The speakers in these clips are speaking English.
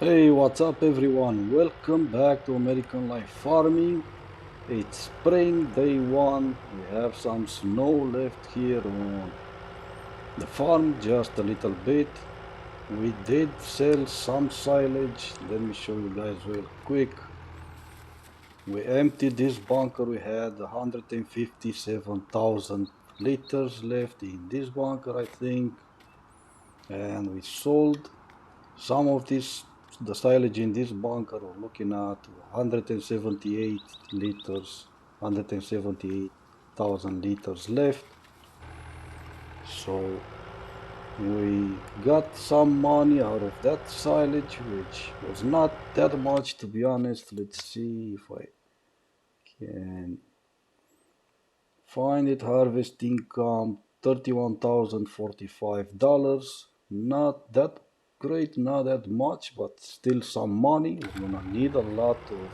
Hey, what's up everyone? Welcome back to American Life Farming. It's spring day one. We have some snow left here on the farm, just a little bit. We did sell some silage. Let me show you guys real quick. We emptied this bunker. We had 157,000 liters left in this bunker, I think. And we sold some of this, the silage in this bunker, we're looking at 178 liters, 178,000 liters left. So we got some money out of that silage, which was not that much to be honest. Let's see if I can find it. Harvest income $31,045. Not that great, not that much, but still some money. We're gonna need a lot of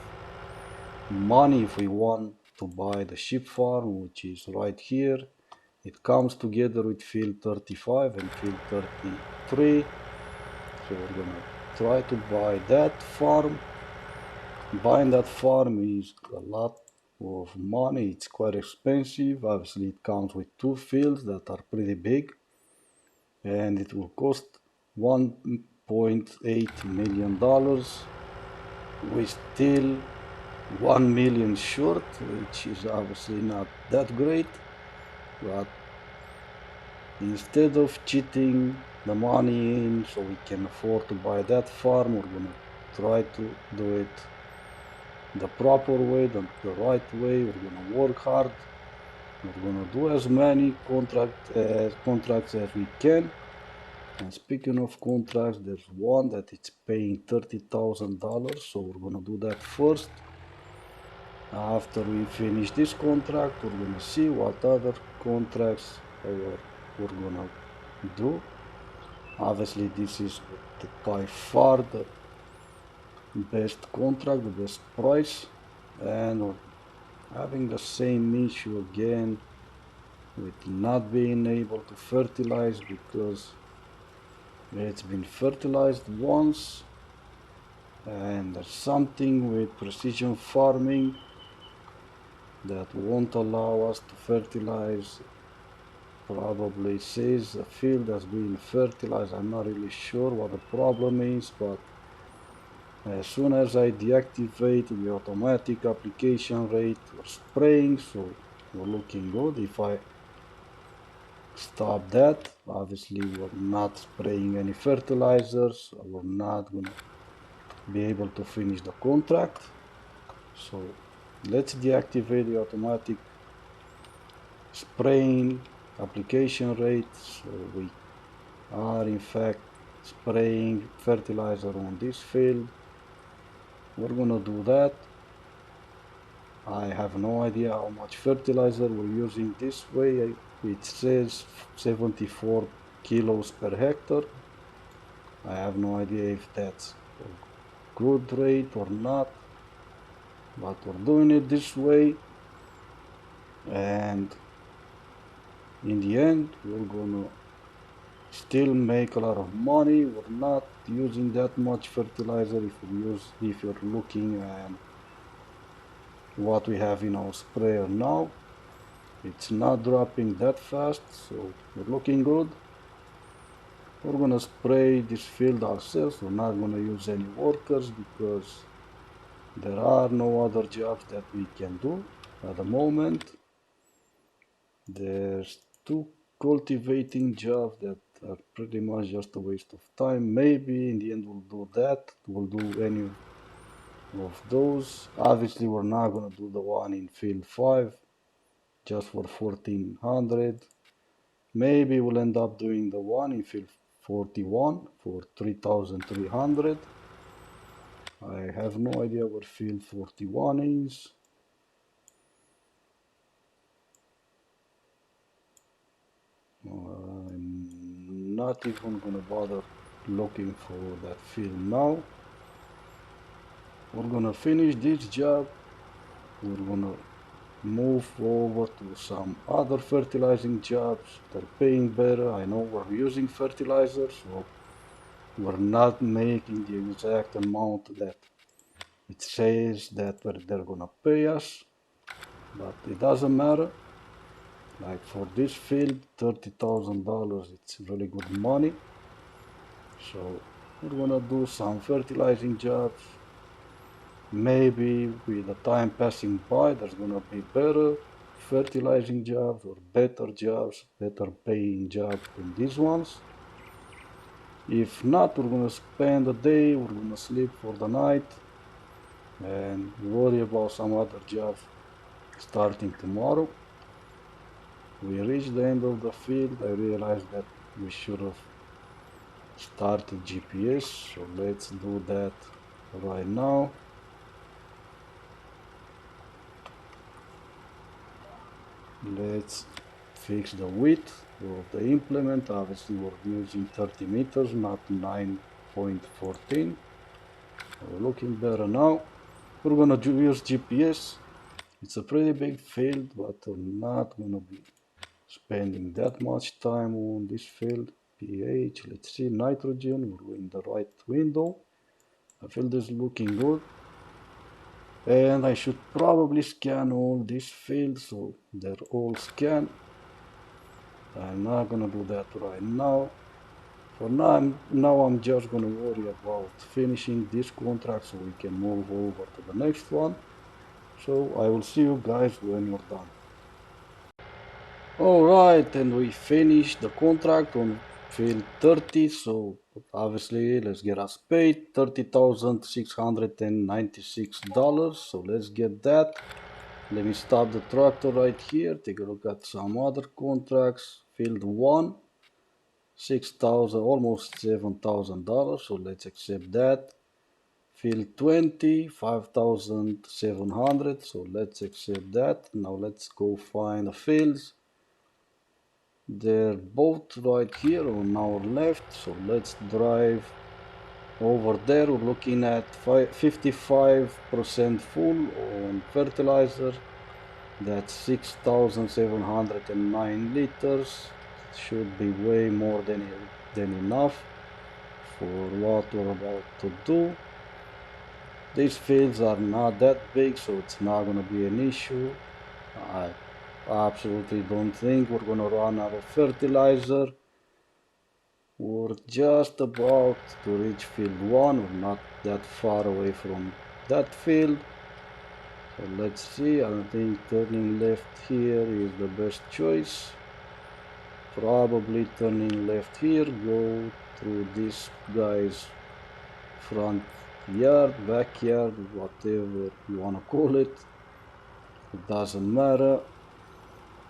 money if we want to buy the sheep farm, which is right here. It comes together with field 35 and field 33. So we're gonna try to buy that farm. Buying that farm is a lot of money. It's quite expensive. Obviously, it comes with two fields that are pretty big, and it will cost $1.8 million. We still 1 million short, which is obviously not that great, but instead of cheating the money in so we can afford to buy that farm, we're gonna try to do it the proper way, the right way. We're gonna work hard. We're gonna do as many contracts as we can. And speaking of contracts, there's one that it's paying $30,000, so we're gonna do that first. After we finish this contract, we're gonna see what other contracts we're gonna do. Obviously, this is by far the best contract, the best price, and we're having the same issue again with not being able to fertilize because it's been fertilized once, and there's something with precision farming that won't allow us to fertilize. Probably says the field has been fertilized. I'm not really sure what the problem is, but as soon as I deactivate the automatic application rate for spraying, so we're looking good. If I stop that, obviously we're not spraying any fertilizers, so we're not gonna be able to finish the contract. So let's deactivate the automatic spraying application rate so we are in fact spraying fertilizer on this field. We're gonna do that. I have no idea how much fertilizer we're using this way. It says 74 kilos per hectare. I have no idea if that's a good rate or not, but we're doing it this way, and in the end we're gonna still make a lot of money. We're not using that much fertilizer if you're looking at what we have in our sprayer now. It's not dropping that fast, so we're looking good. We're gonna spray this field ourselves. We're not gonna use any workers because there are no other jobs that we can do at the moment. There's two cultivating jobs that are pretty much just a waste of time. Maybe in the end we'll do that. We'll do any of those. Obviously we're not gonna do the one in field 5 just for 1400. Maybe we'll end up doing the one in field 41 for 3300. I have no idea where field 41 is. I'm not even gonna bother looking for that field now. We're gonna finish this job. We're gonna move over to some other fertilizing jobs. They're paying better. I know we're using fertilizers, so we're not making the exact amount that it says that they're gonna pay us, but it doesn't matter. Like for this field, $30,000, it's really good money. So we're gonna do some fertilizing jobs. Maybe with the time passing by, there's gonna be better fertilizing jobs or better jobs, better paying jobs than these ones. If not, we're gonna spend the day, we're gonna sleep for the night and worry about some other jobs starting tomorrow. We reached the end of the field. I realized that we should have started GPS, so let's do that right now. Let's fix the width of the implement. Obviously we're using 30 meters, not 9.14. We're looking better now. We're gonna use GPS. It's a pretty big field, but I'm not gonna be spending that much time on this field. pH, let's see, nitrogen, we're in the right window. The field is looking good. And I should probably scan all these fields so they're all scanned. I'm not gonna do that right now. For now I'm just gonna worry about finishing this contract so we can move over to the next one. So I will see you guys when we're done. Alright, and we finished the contract on field 30, so obviously let's get us paid $30,696. So let's get that. Let me stop the tractor right here, take a look at some other contracts. Field 1, 6,000, almost $7,000, so let's accept that. Field 20, 5,700, so let's accept that. Now let's go find the fields. They're both right here on our left, so let's drive over there. We're looking at 55% full on fertilizer. That's 6,709 liters. Should be way more than enough for what we're about to do. These fields are not that big, so it's not gonna be an issue. I absolutely don't think we're gonna run out of fertilizer. We're just about to reach field 1. We're not that far away from that field. So let's see. I think turning left here is the best choice. Probably turning left here, go through this guy's front yard, backyard, whatever you wanna call it. It doesn't matter.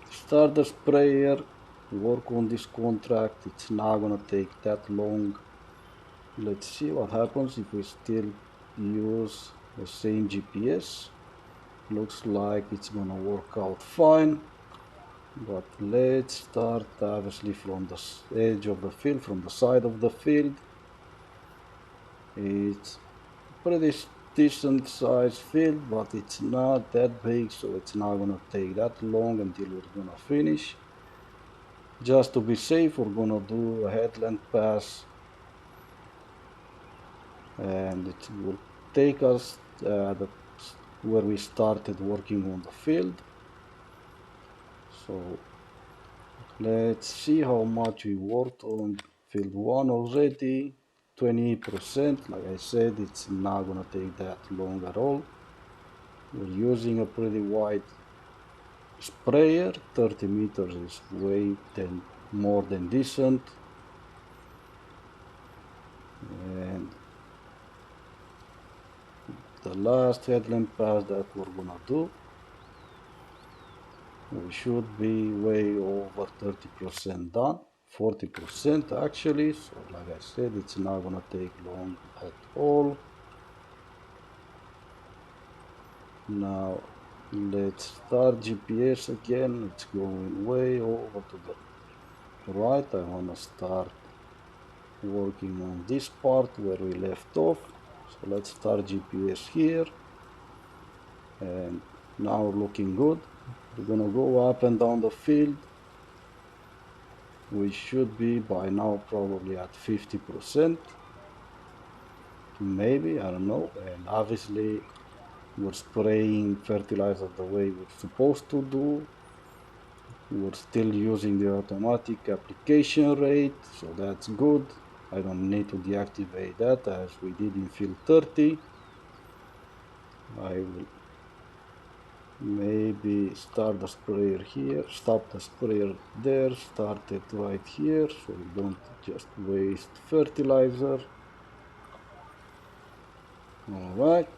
Start the sprayer, work on this contract. It's not gonna take that long. Let's see what happens if we still use the same GPS. Looks like it's gonna work out fine. But let's start obviously from the edge of the field, from the side of the field. It's pretty decent sized field, but it's not that big, so it's not gonna take that long until we're gonna finish. Just to be safe, we're gonna do a headland pass, and it will take us where we started working on the field. So let's see how much we worked on field 1 already. 20%. Like I said, it's not gonna take that long at all. We're using a pretty wide sprayer. 30 meters is more than decent. And the last headland pass that we're gonna do, we should be way over 30% done. 40% actually, so like I said, it's not gonna take long at all. Now let's start GPS again. It's going way over to the right. I want to start working on this part where we left off. So let's start GPS here, and now we're looking good. We're gonna go up and down the field. We should be by now probably at 50%. maybe, I don't know. And obviously we're spraying fertilizer the way we're supposed to do. We're still using the automatic application rate, so that's good. I don't need to deactivate that as we did in field 30. I will maybe start the sprayer here, stop the sprayer there, start it right here, so we don't just waste fertilizer. Alright,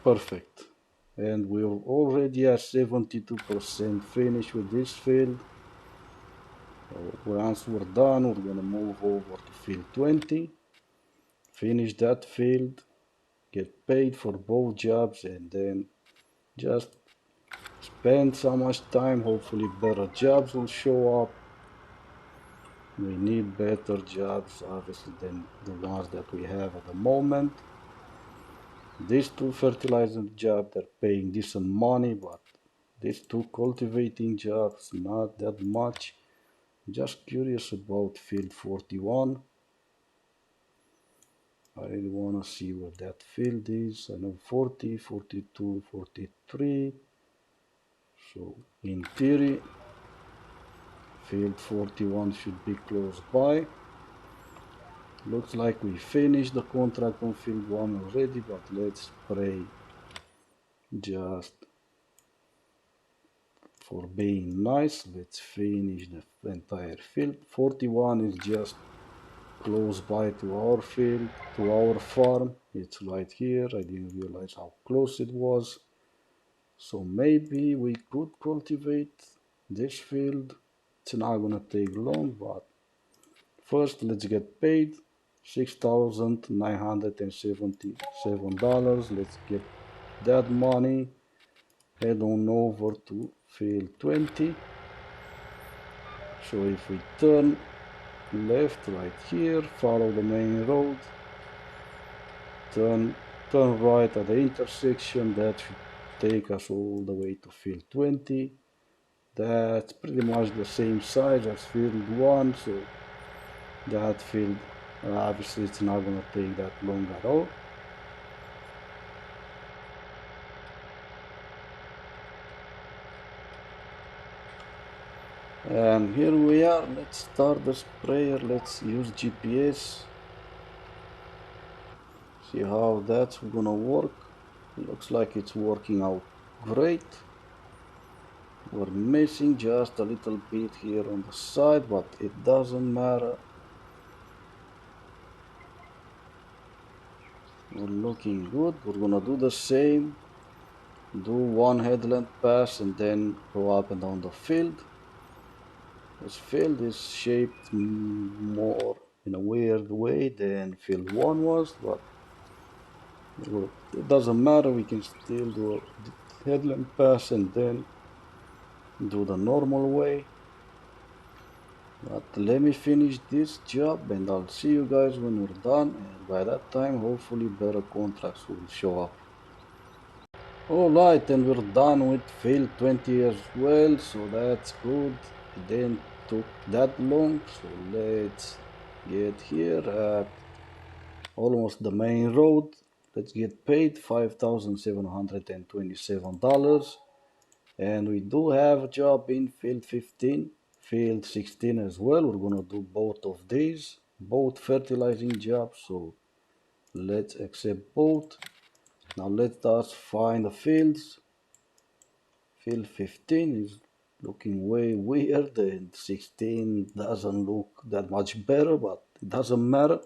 perfect. And we're already at 72% finished with this field. So once we're done, we're gonna move over to field 20, finish that field, get paid for both jobs, and then just spend so much time. Hopefully better jobs will show up. We need better jobs obviously than the ones that we have at the moment. These two fertilizer jobs, they're paying decent money, but these two cultivating jobs not that much. Just curious about field 41. I really want to see where that field is. I know 40, 42, 43. So in theory, field 41 should be close by. Looks like we finished the contract on field 1 already, but let's pray just for being nice. Let's finish the entire field. 41 is just close by to our field, to our farm. It's right here. I didn't realize how close it was. So maybe we could cultivate this field. It's not gonna take long, but first let's get paid. $6,977. Let's get that money. Head on over to field 20. So if we turn left right here, follow the main road, turn right at the intersection, that should take us all the way to field 20. That's pretty much the same size as field 1, so that field obviously it's not gonna take that long at all. And here we are. Let's start the sprayer. Let's use GPS. See how that's gonna work. Looks like it's working out great. We're missing just a little bit here on the side, but it doesn't matter. We're looking good. We're gonna do the same. Do one headland pass and then go up and down the field. This field is shaped more in a weird way than field 1 was, but it doesn't matter. We can still do a headland pass and then do the normal way. But let me finish this job and I'll see you guys when we're done, and by that time hopefully better contracts will show up. Alright, and we're done with field 20 as well, so that's good. It didn't took that long, so let's get here at almost the main road. Let's get paid $5,727, and we do have a job in field 15, field 16 as well. We're gonna do both of these, both fertilizing jobs, so let's accept both. Now let us find the fields. Field 15 is looking way weird and 16 doesn't look that much better, but it doesn't matter.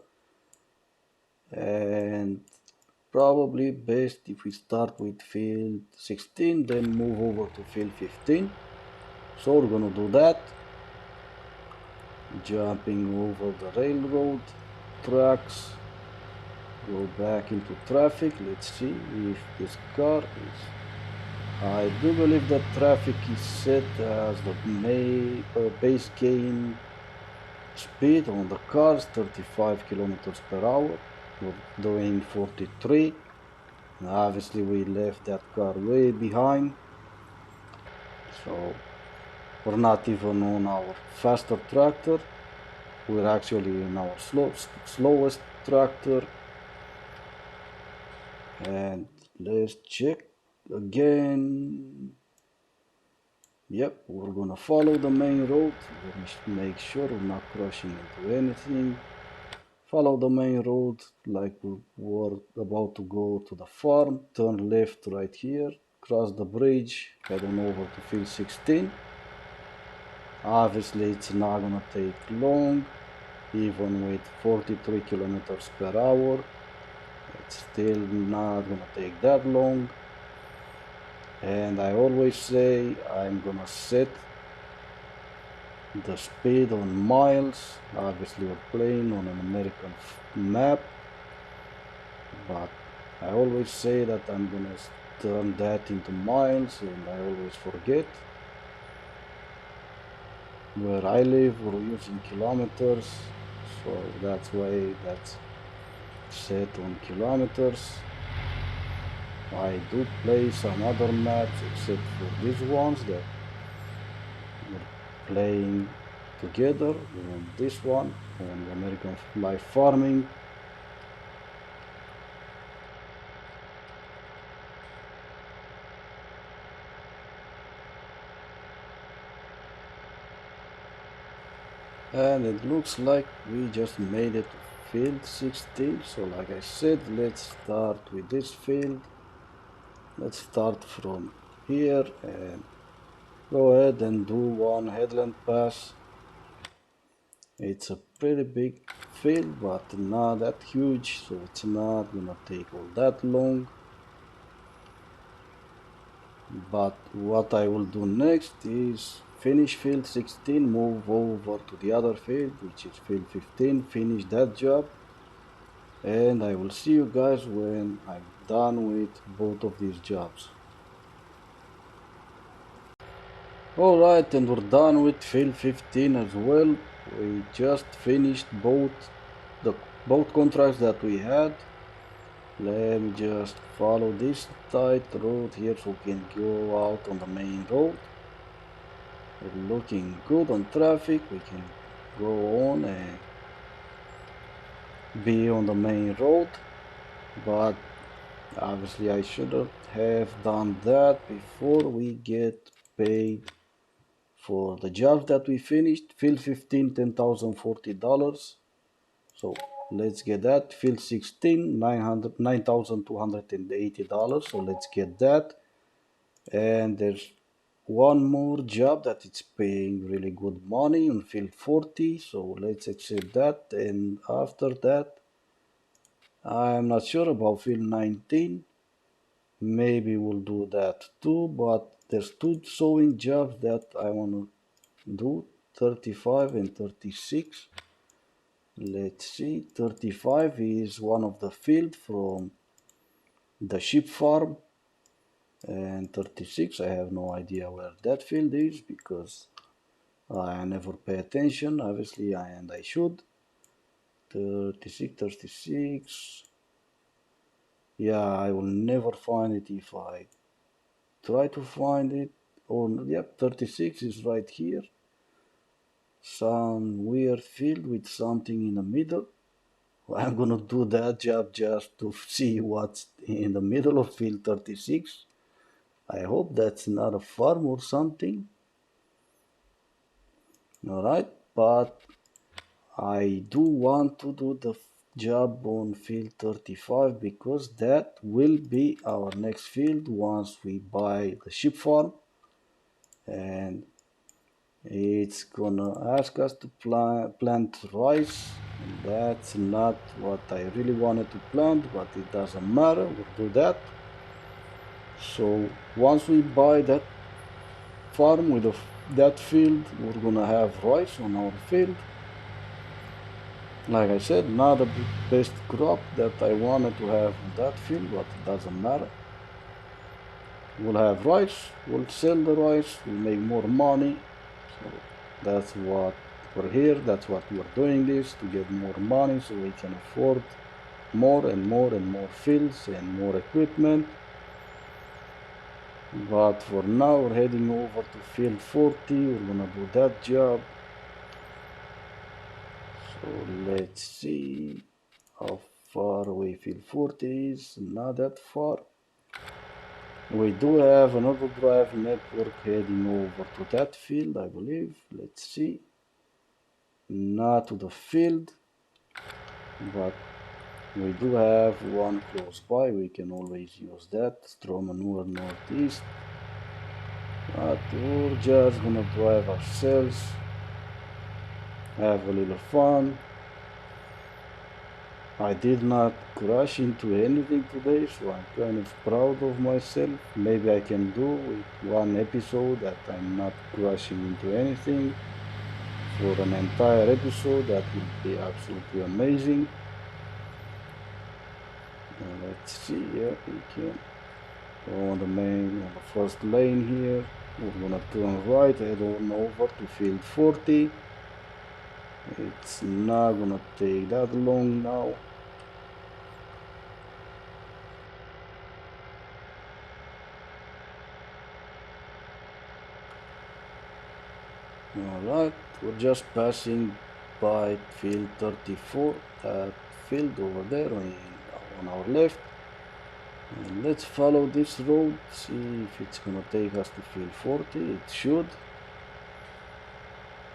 And probably best if we start with field 16 then move over to field 15. So we're gonna do that. Jumping over the railroad tracks, go back into traffic. Let's see if this car is, I do believe that traffic is set as the base game speed on the cars, 35 kilometers per hour. We're doing 43. And obviously we left that car way behind, so we're not even on our faster tractor. We're actually in our slowest tractor. And let's check again. Yep, we're gonna follow the main road. Make sure we're not crashing into anything. Follow the main road like we were about to go to the farm. Turn left right here. Cross the bridge. Head on over to field 16. Obviously it's not gonna take long. Even with 43 kilometers per hour. It's still not gonna take that long. And I always say I'm gonna set the speed on miles. Obviously we're playing on an American map, but I always say that I'm gonna turn that into miles, and I always forget. Where I live we're using kilometers, so that's why that's set on kilometers. I do play some other maps except for these ones that we're playing together. On this one, on the American Life Farming. And it looks like we just made it to field 16. So like I said, let's start with this field. Let's start from here and go ahead and do one headland pass. It's a pretty big field, but not that huge, so it's not gonna take all that long. But what I will do next is finish field 16, move over to the other field, which is field 15, finish that job, and I will see you guys when I'm done with both of these jobs. Alright, and we're done with field 15 as well. We just finished both contracts that we had. Let me just follow this tight road here so we can go out on the main road. We're looking good on traffic. We can go on and be on the main road, but obviously I shouldn't have done that before we get paid for the jobs that we finished. Field 15, $10,040. So let's get that. Field 16, $9,280. So let's get that. And there's one more job that it's paying really good money on field 40. So let's accept that. And after that, I'm not sure about field 19. Maybe we'll do that too, but there's two sewing jobs that I want to do, 35 and 36. Let's see, 35 is one of the field from the sheep farm, and 36 I have no idea where that field is because I never pay attention, obviously, and I should. 36, 36. Yeah, I will never find it if I try to find it. Oh, yep, 36 is right here. Some weird field with something in the middle. I'm gonna do that job just to see what's in the middle of field 36. I hope that's not a farm or something. Alright, but I do want to do the job on field 35 because that will be our next field once we buy the sheep farm, and it's gonna ask us to plant rice, and that's not what I really wanted to plant, but it doesn't matter, we'll do that. So once we buy that farm with that field, we're gonna have rice on our field. Like I said, not the best crop that I wanted to have on that field, but it doesn't matter. We'll have rice, we'll sell the rice, we'll make more money. So that's what we're here, that's what we're doing this, to get more money so we can afford more and more and more fields and more equipment. But for now we're heading over to field 40, we're gonna do that job. So let's see how far away field 40 is? Not that far. We do have another drive network heading over to that field, I believe. Let's see. Not to the field, but we do have one close by. We can always use that. Stromanur northeast. But we're just gonna drive ourselves, have a little fun. I did not crash into anything today, so I'm kind of proud of myself. Maybe I can do with one episode that I'm not crashing into anything. For an entire episode, that will be absolutely amazing. Let's see, yeah, we can go on on the first lane here. We're gonna turn right, head on over to field 40. It's not gonna take that long now. Alright, we're just passing by field 34, that field over there on our left. And let's follow this road, see if it's gonna take us to field 40. It should.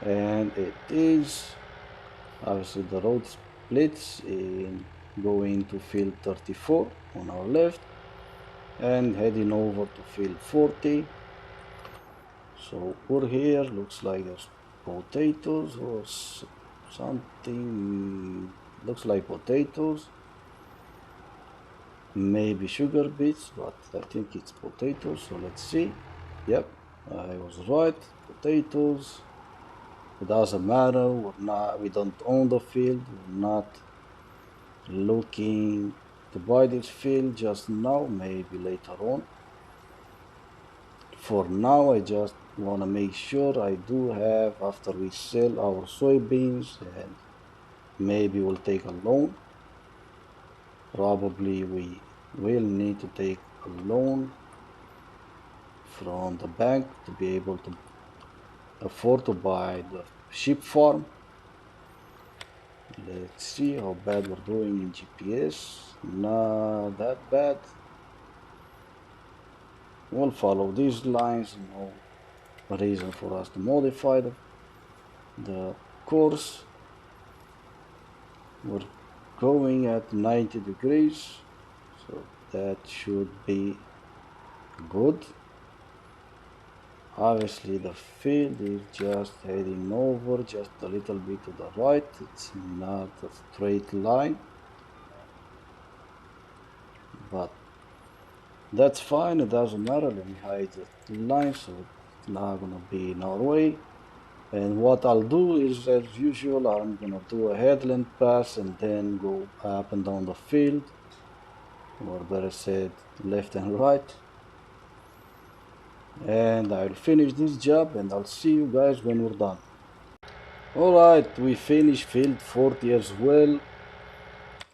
And it is. Obviously the road splits in going to field 34 on our left and heading over to field 40. So we're here, looks like there's potatoes or something, looks like potatoes, maybe sugar beets, but I think it's potatoes, so let's see. Yep, I was right, potatoes. It doesn't matter, we don't own the field, we're not looking to buy this field just now, maybe later on. For now, I just want to make sure I do have, after we sell our soybeans, and maybe we'll take a loan. Probably we will need to take a loan from the bank to be able to afford to buy the sheep farm. Let's see how bad we're doing in GPS. Not that bad. We'll follow these lines, no reason for us to modify the course. We're going at 90 degrees, so that should be good. Obviously the field is just heading over just a little bit to the right, it's not a straight line, but that's fine, it doesn't matter. Let me hide the line so it's not gonna be in our way. And what I'll do is, as usual, I'm gonna do a headland pass and then go up and down the field, or better said, left and right. And I'll finish this job and I'll see you guys when we're done. Alright, we finished field 40 as well.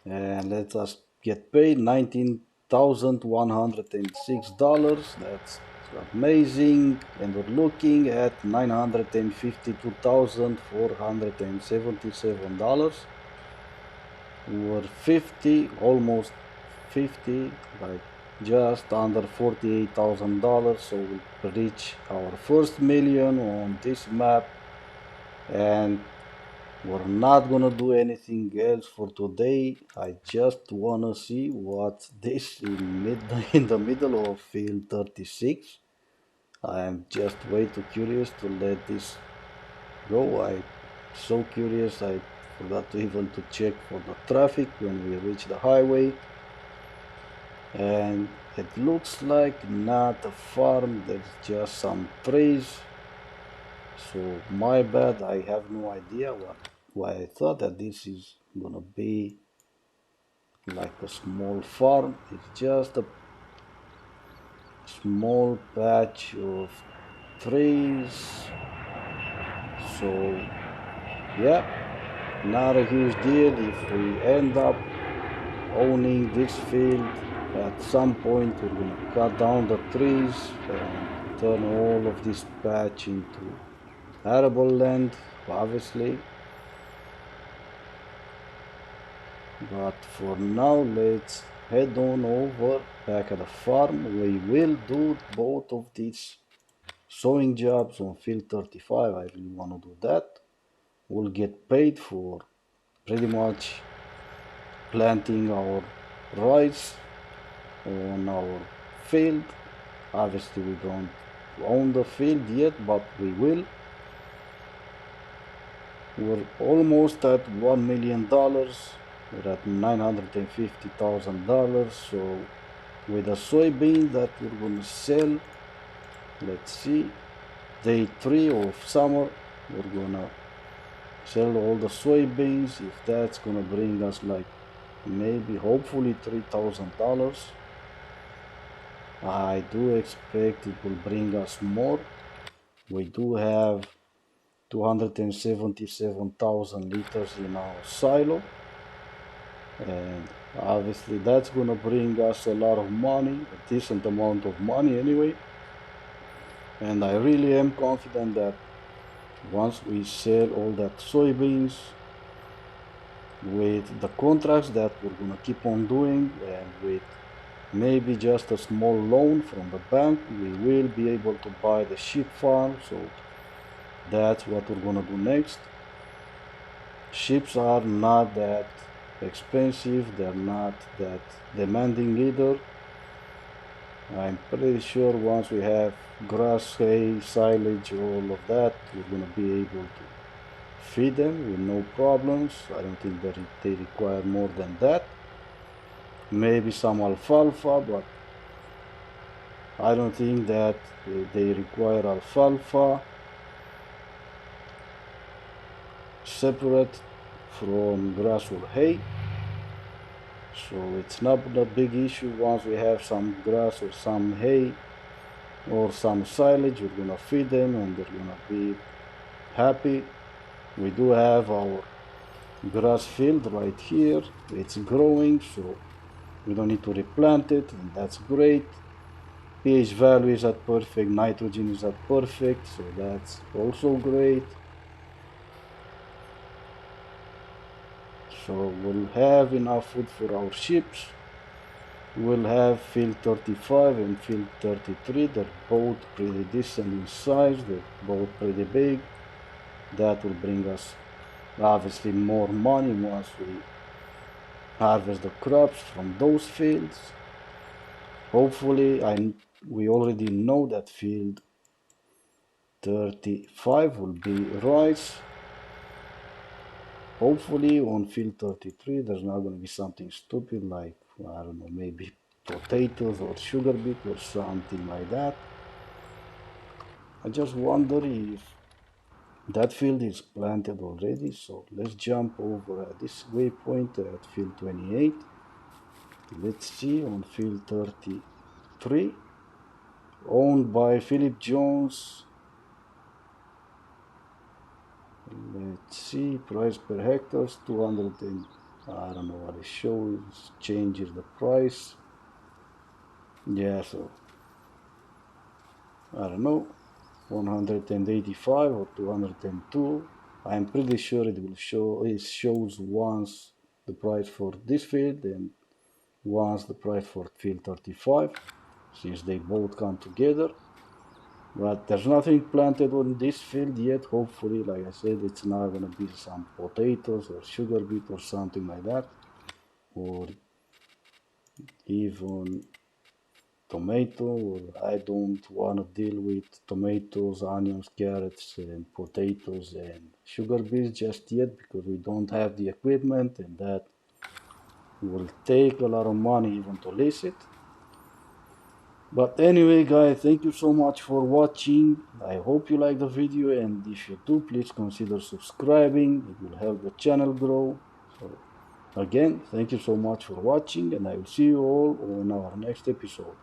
And let us get paid $19,106. That's amazing. And we're looking at $952,477. We're 50, almost 50, like just under $48,000. So we'll reach our first million on this map. And we're not gonna do anything else for today. I just wanna see what's this in the middle of field 36. I am just way too curious to let this go. I'm so curious I forgot to even to check for the traffic when we reach the highway. And it looks like not a farm, there's just some trees. So my bad, I have no idea why I thought that this is gonna be like a small farm. It's just a small patch of trees. So yeah, not a huge deal if we end up owning this field. At some point we're gonna cut down the trees and turn all of this patch into arable land, obviously. But for now, let's head on over back at the farm. We will do both of these sowing jobs on field 35. I really want to do that. We'll get paid for pretty much planting our rice on our field. Obviously, we don't own the field yet, but we will. We're almost at $1 million. We're at $950,000. So with the soybean that we're gonna sell, let's see, day 3 of summer, we're gonna sell all the soybeans. If that's gonna bring us like maybe hopefully $3,000. I do expect it will bring us more. We do have 277,000 liters in our silo, and obviously that's gonna bring us a lot of money, a decent amount of money anyway. And I really am confident that once we sell all that soybeans with the contracts that we're gonna keep on doing, and with maybe just a small loan from the bank, we will be able to buy the sheep farm. So that's what we're gonna do next. Sheep are not that expensive, they're not that demanding either. I'm pretty sure once we have grass, hay, silage, all of that, we're gonna be able to feed them with no problems. I don't think that they require more than that. Maybe some alfalfa, but I don't think that they require alfalfa separate from grass or hay. So it's not a big issue. Once we have some grass or some hay or some silage, we're gonna feed them and they're gonna be happy. We do have our grass field right here. It's growing, so we don't need to replant it, and that's great. pH value is at perfect, nitrogen is at perfect, so that's also great. So we'll have enough food for our sheep. We'll have field 35 and field 33. They're both pretty decent in size, they're both pretty big. That will bring us obviously more money once we harvest the crops from those fields. Hopefully, we already know that field 35 will be rice. Hopefully on field 33 there's not going to be something stupid like, I don't know, maybe potatoes or sugar beet or something like that. I just wonder if that field is planted already. So let's jump over at this waypoint at field 28. Let's see on field 33, owned by Philip Jones. Let's see, price per hectare 200 and I don't know what it shows, changes the price. Yeah, so I don't know, 185 or 202. I'm pretty sure it will show, it shows once the price for this field and once the price for field 35, since they both come together. But there's nothing planted on this field yet. Hopefully, like I said, it's not gonna be some potatoes or sugar beet or something like that, or even tomato. Or I don't want to deal with tomatoes, onions, carrots, and potatoes and sugar beets just yet because we don't have the equipment, and that will take a lot of money even to lease it. But anyway, guys, thank you so much for watching. I hope you like the video, and if you do, please consider subscribing. It will help the channel grow. So again, thank you so much for watching, and I will see you all on our next episode.